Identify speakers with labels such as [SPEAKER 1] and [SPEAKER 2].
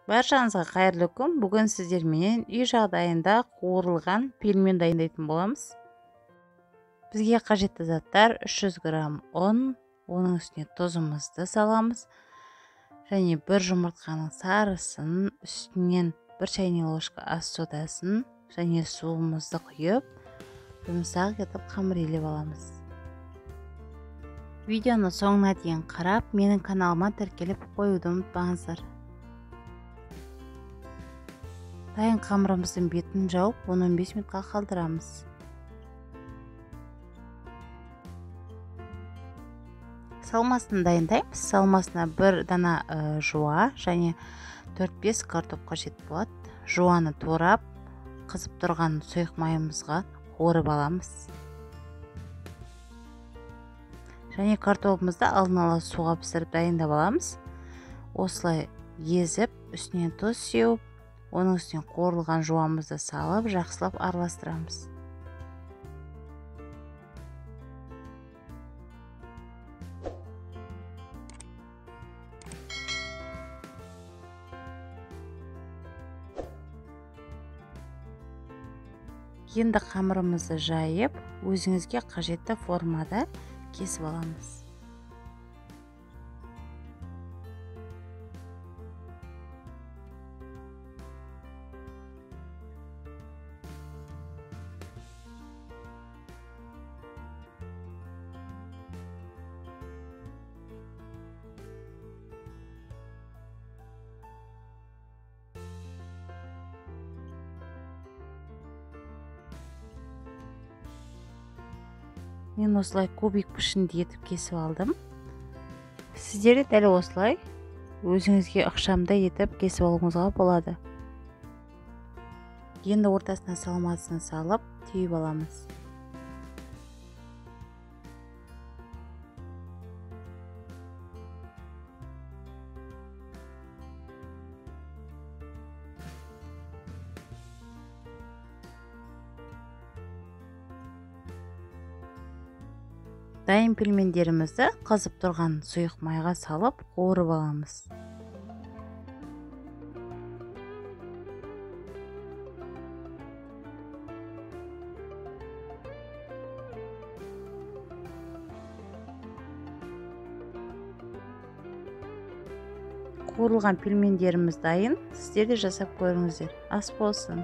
[SPEAKER 1] Баршаңызға қайырлы күн. Бүгін сіздермен үй жағдайында қуырылған пельмен дайындайтын боламыз. Бізге қажетті заттар 300 грамм ұн, оның үстіне тұзымызды саламыз. Және бір жұмыртқаның сарысын, үстінен 1 шайнек ложка ас содасын және суымызды құйып, жұмсақ етіп қамыр илеп аламыз. Видеоны соңына дейін қарап, менің каналыма тіркеліп қоюды ұмытпаңыздар. Дайын қамырымыздың бетін жауып, 10-15 минутқа қалдырамыз. Салмасын дайындаймыз. Салмасына 1 дана жуа және 4-5 картоп қажет болады. Жуаны турап, қызып тұрған сұйық майымызға қуырып аламыз. Және картопымызды алдын ала суға пісіріп дайындап аламыз. Осылай езіп, үстінен тұз сеуіп, оның үстіне қуырылған жуамызды салып, жақсылап араластырамыз. Енді қамырымызды жайып, өзіңізге қажетті формада кесіп аламыз. Мен осылай кубик пішінде етіп кесіп алдым. Сіздер де дәл осылай өзіңізге ықшамды етіп кесіп алуыңызға болады. Енді ортасына салмасын салып, түйіп аламыз. Дайын пельмендерімізді қызып тұрған сұйық майға салып, қуырып аламыз. Қуырылған пельмендеріміз дайын. Сіздер де жасап көріңіздер. Ас болсын.